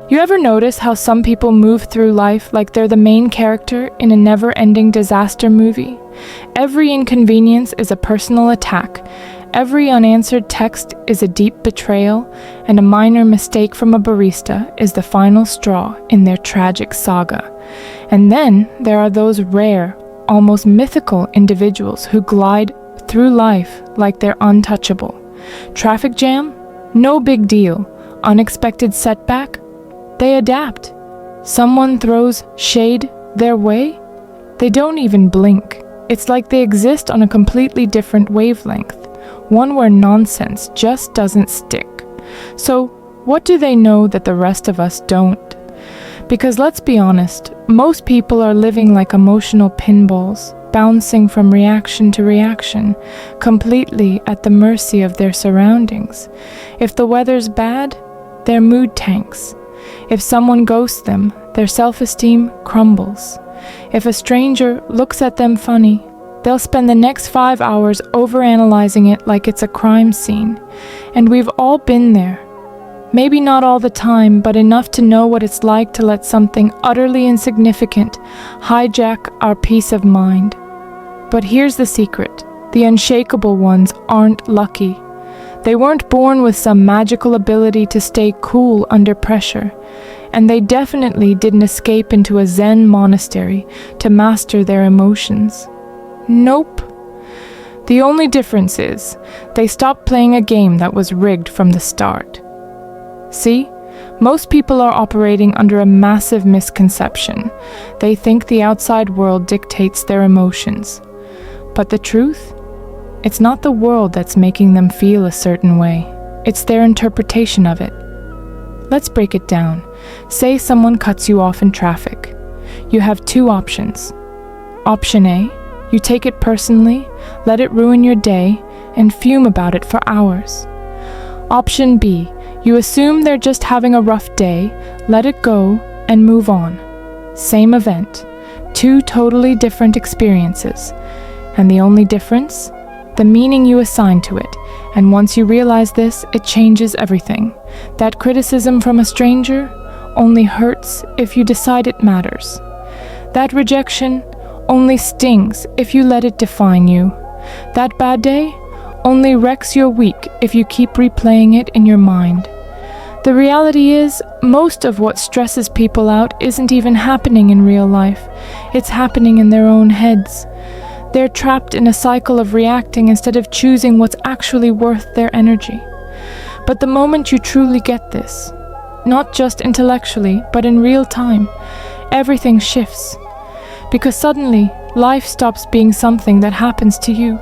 You ever notice how some people move through life like they're the main character in a never-ending disaster movie? Every inconvenience is a personal attack. Every unanswered text is a deep betrayal, and a minor mistake from a barista is the final straw in their tragic saga. And then there are those rare, almost mythical individuals who glide through life like they're untouchable. Traffic jam? No big deal. Unexpected setback? They adapt. Someone throws shade their way? They don't even blink. It's like they exist on a completely different wavelength, one where nonsense just doesn't stick. So, what do they know that the rest of us don't? Because let's be honest, most people are living like emotional pinballs, bouncing from reaction to reaction, completely at the mercy of their surroundings. If the weather's bad, their mood tanks. If someone ghosts them, their self-esteem crumbles. If a stranger looks at them funny, they'll spend the next 5 hours overanalyzing it like it's a crime scene. And we've all been there. Maybe not all the time, but enough to know what it's like to let something utterly insignificant hijack our peace of mind. But here's the secret. The unshakable ones aren't lucky. They weren't born with some magical ability to stay cool under pressure, and they definitely didn't escape into a Zen monastery to master their emotions. Nope. The only difference is, they stopped playing a game that was rigged from the start. See? Most people are operating under a massive misconception. They think the outside world dictates their emotions. But the truth? It's not the world that's making them feel a certain way. It's their interpretation of it. Let's break it down. Say someone cuts you off in traffic. You have two options. Option A, you take it personally, let it ruin your day, and fume about it for hours. Option B, you assume they're just having a rough day, let it go, and move on. Same event. Two totally different experiences. And the only difference? The meaning you assign to it. And once you realize this, it changes everything. That criticism from a stranger only hurts if you decide it matters. That rejection only stings if you let it define you. That bad day only wrecks your week if you keep replaying it in your mind. The reality is, most of what stresses people out isn't even happening in real life. It's happening in their own heads. They're trapped in a cycle of reacting instead of choosing what's actually worth their energy. But the moment you truly get this, not just intellectually, but in real time, everything shifts. Because suddenly, life stops being something that happens to you,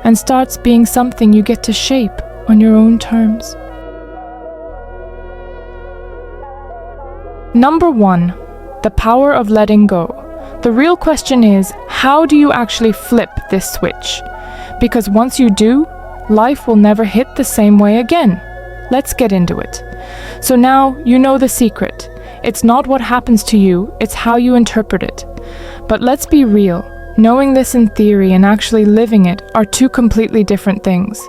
and starts being something you get to shape on your own terms. Number 1, the power of letting go. The real question is, how do you actually flip this switch? Because once you do, life will never hit the same way again. Let's get into it. So now you know the secret. It's not what happens to you, it's how you interpret it. But let's be real. Knowing this in theory and actually living it are two completely different things.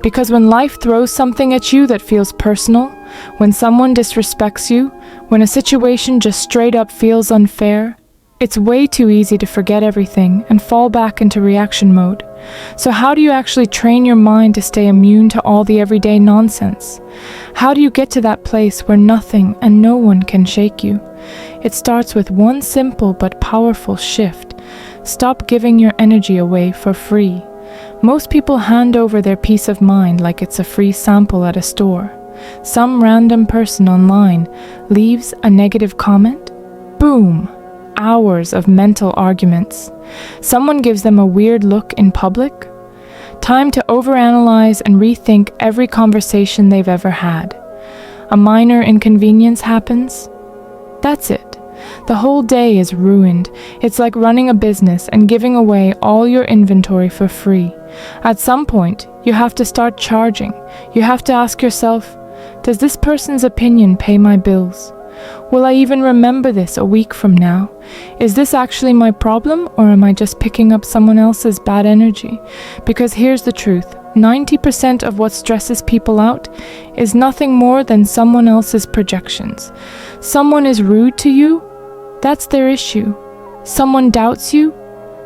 Because when life throws something at you that feels personal, when someone disrespects you, when a situation just straight up feels unfair, it's way too easy to forget everything and fall back into reaction mode. So how do you actually train your mind to stay immune to all the everyday nonsense? How do you get to that place where nothing and no one can shake you? It starts with one simple but powerful shift. Stop giving your energy away for free. Most people hand over their peace of mind like it's a free sample at a store. Some random person online leaves a negative comment. Boom! Hours of mental arguments. Someone gives them a weird look in public. Time to overanalyze and rethink every conversation they've ever had. A minor inconvenience happens. That's it. The whole day is ruined. It's like running a business and giving away all your inventory for free. At some point, you have to start charging. You have to ask yourself, does this person's opinion pay my bills? Will I even remember this a week from now? Is this actually my problem, or am I just picking up someone else's bad energy? Because here's the truth, 90% of what stresses people out is nothing more than someone else's projections. Someone is rude to you? That's their issue. Someone doubts you?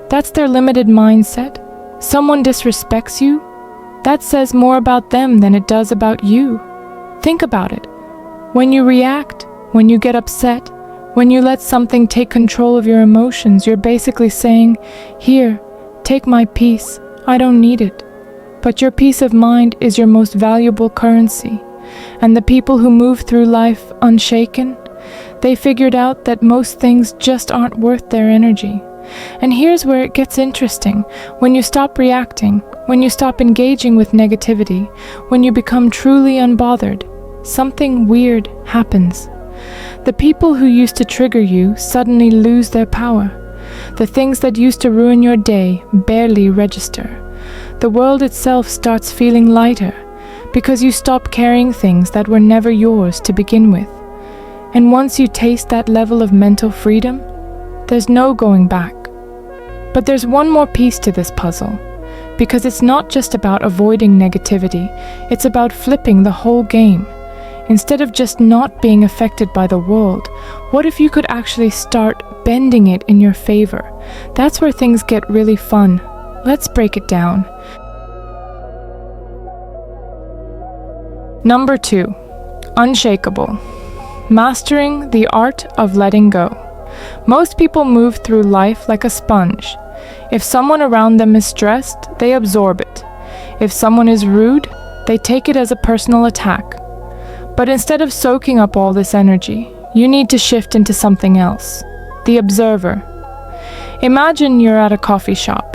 That's their limited mindset. Someone disrespects you? That says more about them than it does about you. Think about it. When you react, when you get upset, when you let something take control of your emotions, you're basically saying, "Here, take my peace. I don't need it." But your peace of mind is your most valuable currency. And the people who move through life unshaken, they figured out that most things just aren't worth their energy. And here's where it gets interesting. When you stop reacting, when you stop engaging with negativity, when you become truly unbothered, something weird happens. The people who used to trigger you suddenly lose their power. The things that used to ruin your day barely register. The world itself starts feeling lighter because you stop carrying things that were never yours to begin with. And once you taste that level of mental freedom, there's no going back. But there's one more piece to this puzzle, because it's not just about avoiding negativity, it's about flipping the whole game. Instead of just not being affected by the world, what if you could actually start bending it in your favor? That's where things get really fun. Let's break it down. Number 2, Unshakable. Mastering the art of letting go. Most people move through life like a sponge. If someone around them is stressed, they absorb it. If someone is rude, they take it as a personal attack. But instead of soaking up all this energy, you need to shift into something else. The observer. Imagine you're at a coffee shop.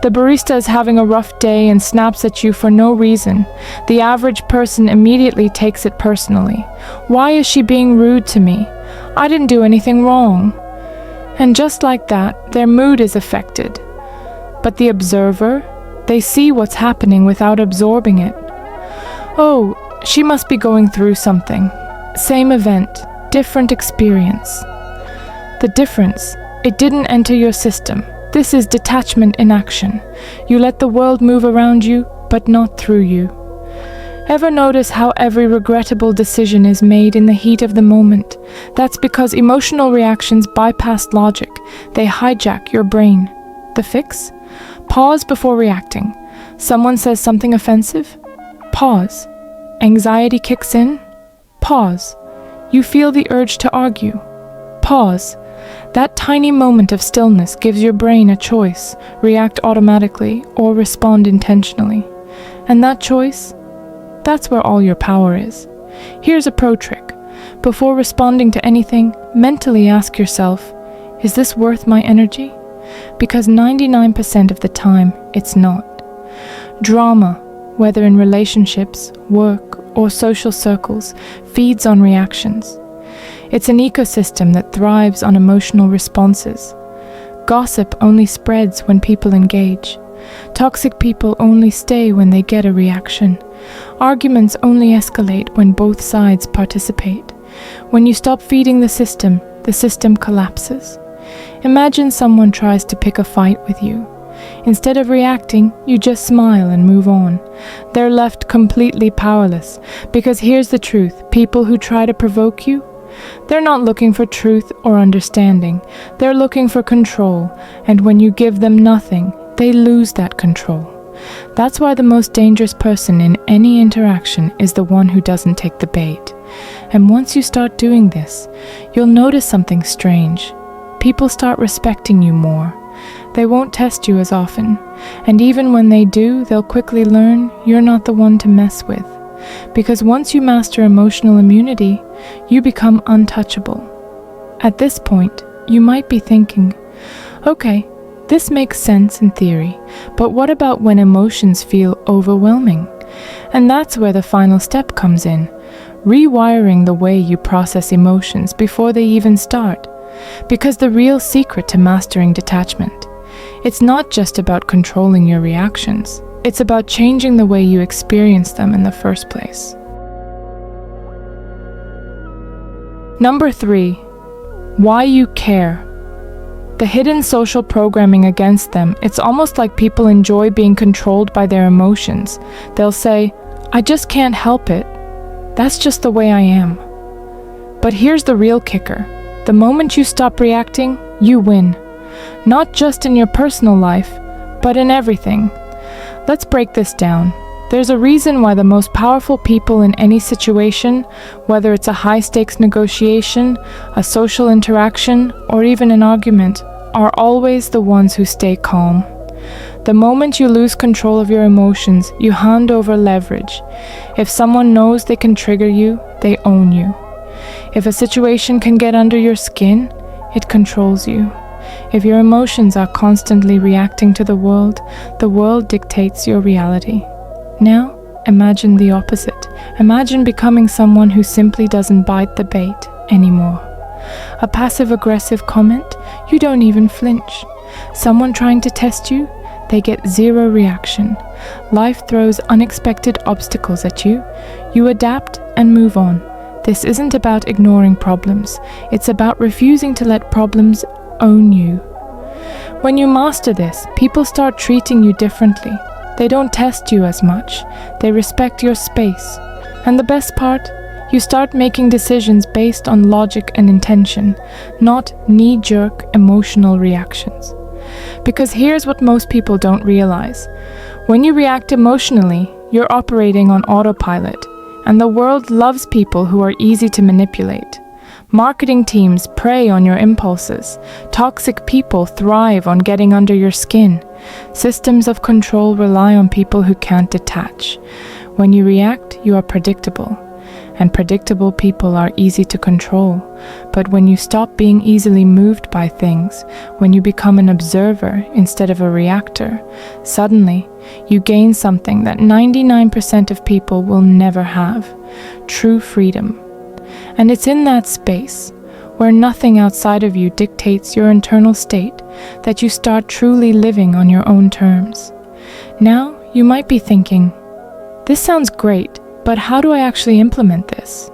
The barista is having a rough day and snaps at you for no reason. The average person immediately takes it personally. Why is she being rude to me? I didn't do anything wrong. And just like that, their mood is affected. But the observer, they see what's happening without absorbing it. Oh, she must be going through something. Same event, different experience. The difference, it didn't enter your system. This is detachment in action. You let the world move around you, but not through you. Ever notice how every regrettable decision is made in the heat of the moment? That's because emotional reactions bypass logic. They hijack your brain. The fix? Pause before reacting. Someone says something offensive? Pause. Anxiety kicks in? Pause. You feel the urge to argue? Pause. That tiny moment of stillness gives your brain a choice, react automatically or respond intentionally. And that choice, that's where all your power is. Here's a pro trick. Before responding to anything, mentally ask yourself, is this worth my energy? Because 99% of the time, it's not. Drama, whether in relationships, work, or social circles, feeds on reactions. It's an ecosystem that thrives on emotional responses. Gossip only spreads when people engage. Toxic people only stay when they get a reaction. Arguments only escalate when both sides participate. When you stop feeding the system collapses. Imagine someone tries to pick a fight with you. Instead of reacting, you just smile and move on. They're left completely powerless, because here's the truth, people who try to provoke you, they're not looking for truth or understanding. They're looking for control, and when you give them nothing, they lose that control. That's why the most dangerous person in any interaction is the one who doesn't take the bait. And once you start doing this, you'll notice something strange. People start respecting you more. They won't test you as often, and even when they do, they'll quickly learn you're not the one to mess with. Because once you master emotional immunity, you become untouchable. At this point, you might be thinking, okay, this makes sense in theory, but what about when emotions feel overwhelming? And that's where the final step comes in, rewiring the way you process emotions before they even start. Because the real secret to mastering detachment, it's not just about controlling your reactions. It's about changing the way you experience them in the first place. Number 3, why you care. The hidden social programming against them, it's almost like people enjoy being controlled by their emotions. They'll say, "I just can't help it. That's just the way I am." But here's the real kicker. The moment you stop reacting, you win. Not just in your personal life, but in everything. Let's break this down. There's a reason why the most powerful people in any situation, whether it's a high-stakes negotiation, a social interaction, or even an argument, are always the ones who stay calm. The moment you lose control of your emotions, you hand over leverage. If someone knows they can trigger you, they own you. If a situation can get under your skin, it controls you. If your emotions are constantly reacting to the world dictates your reality. Now, imagine the opposite. Imagine becoming someone who simply doesn't bite the bait anymore. A passive-aggressive comment, you don't even flinch. Someone trying to test you, they get zero reaction. Life throws unexpected obstacles at you. You adapt and move on. This isn't about ignoring problems. It's about refusing to let problems own you. When you master this, people start treating you differently. They don't test you as much. They respect your space. And the best part, you start making decisions based on logic and intention, not knee-jerk emotional reactions. Because here's what most people don't realize. When you react emotionally, you're operating on autopilot, and the world loves people who are easy to manipulate. Marketing teams prey on your impulses. Toxic people thrive on getting under your skin. Systems of control rely on people who can't detach. When you react, you are predictable. And predictable people are easy to control. But when you stop being easily moved by things, when you become an observer instead of a reactor, suddenly you gain something that 99% of people will never have: true freedom. And it's in that space, where nothing outside of you dictates your internal state, that you start truly living on your own terms. Now, you might be thinking, this sounds great, but how do I actually implement this?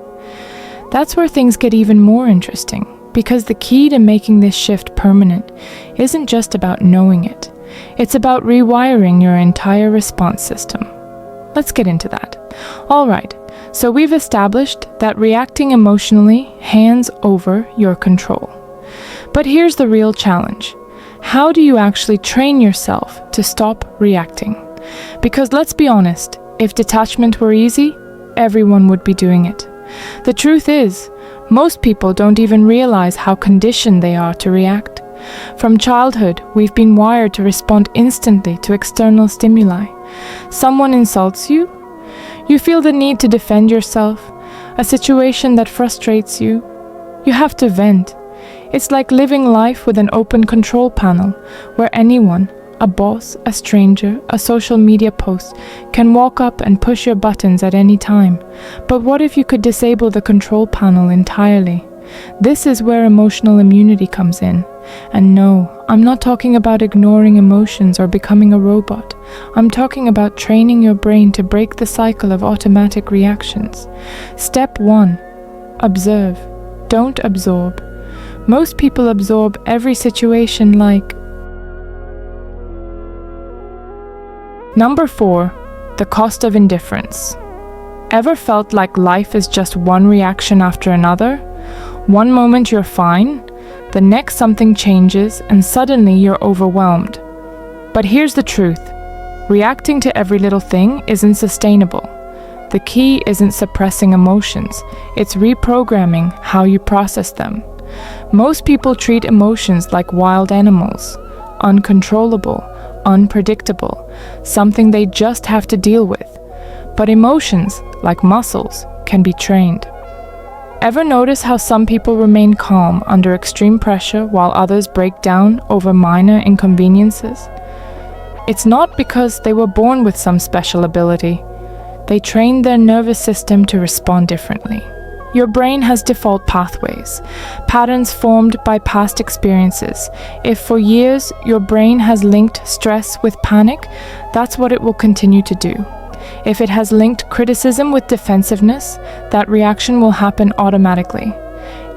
That's where things get even more interesting, because the key to making this shift permanent isn't just about knowing it. It's about rewiring your entire response system. Let's get into that. All right, so we've established that reacting emotionally hands over your control. But here's the real challenge. How do you actually train yourself to stop reacting? Because let's be honest, if detachment were easy, everyone would be doing it. The truth is, most people don't even realize how conditioned they are to react. From childhood, we've been wired to respond instantly to external stimuli. Someone insults you, you feel the need to defend yourself. A situation that frustrates you, you have to vent. It's like living life with an open control panel, where anyone, a boss, a stranger, a social media post, can walk up and push your buttons at any time. But what if you could disable the control panel entirely? This is where emotional immunity comes in. And no, I'm not talking about ignoring emotions or becoming a robot. I'm talking about training your brain to break the cycle of automatic reactions. Step 1. Observe. Don't absorb. Most people absorb every situation like... Number 4. The cost of indifference. Ever felt like life is just one reaction after another? One moment you're fine, the next something changes, and suddenly you're overwhelmed. But here's the truth. Reacting to every little thing isn't sustainable. The key isn't suppressing emotions, it's reprogramming how you process them. Most people treat emotions like wild animals, uncontrollable, unpredictable, something they just have to deal with. But emotions, like muscles, can be trained. Ever notice how some people remain calm under extreme pressure while others break down over minor inconveniences? It's not because they were born with some special ability. They trained their nervous system to respond differently. Your brain has default pathways, patterns formed by past experiences. If for years your brain has linked stress with panic, that's what it will continue to do. If it has linked criticism with defensiveness, that reaction will happen automatically.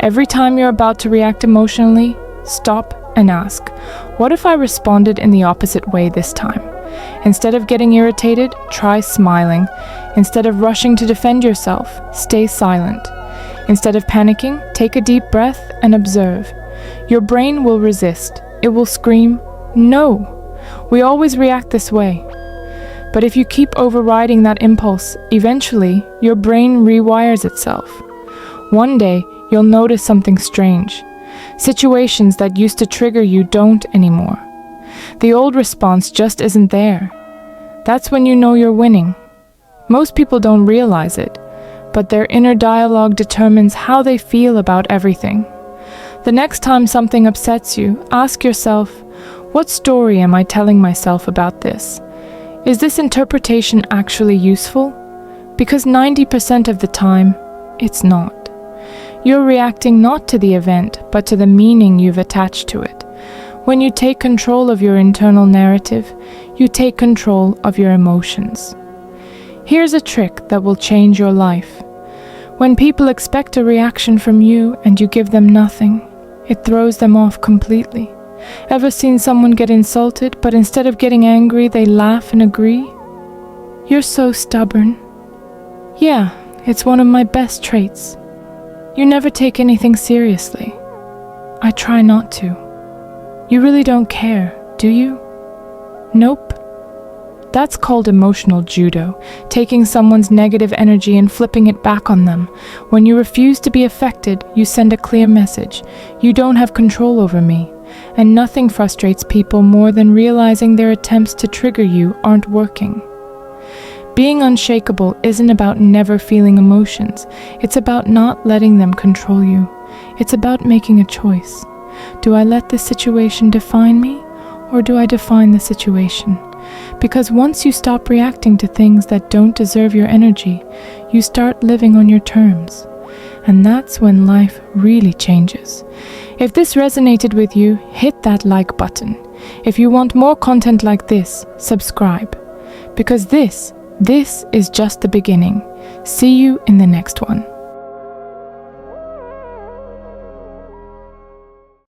Every time you're about to react emotionally, stop and ask, what if I responded in the opposite way this time? Instead of getting irritated, try smiling. Instead of rushing to defend yourself, stay silent. Instead of panicking, take a deep breath and observe. Your brain will resist. It will scream, no. We always react this way. But if you keep overriding that impulse, eventually your brain rewires itself. One day, you'll notice something strange. Situations that used to trigger you don't anymore. The old response just isn't there. That's when you know you're winning. Most people don't realize it, but their inner dialogue determines how they feel about everything. The next time something upsets you, ask yourself, what story am I telling myself about this? Is this interpretation actually useful? Because 90% of the time, it's not. You're reacting not to the event, but to the meaning you've attached to it. When you take control of your internal narrative, you take control of your emotions. Here's a trick that will change your life. When people expect a reaction from you and you give them nothing, it throws them off completely. Ever seen someone get insulted, but instead of getting angry, they laugh and agree? You're so stubborn. Yeah, it's one of my best traits. You never take anything seriously. I try not to. You really don't care, do you? Nope. That's called emotional judo, taking someone's negative energy and flipping it back on them. When you refuse to be affected, you send a clear message. You don't have control over me. And nothing frustrates people more than realizing their attempts to trigger you aren't working. Being unshakable isn't about never feeling emotions. It's about not letting them control you. It's about making a choice. Do I let this situation define me, or do I define the situation? Because once you stop reacting to things that don't deserve your energy, you start living on your terms. And that's when life really changes. If this resonated with you, hit that like button. If you want more content like this, subscribe. Because this is just the beginning. See you in the next one.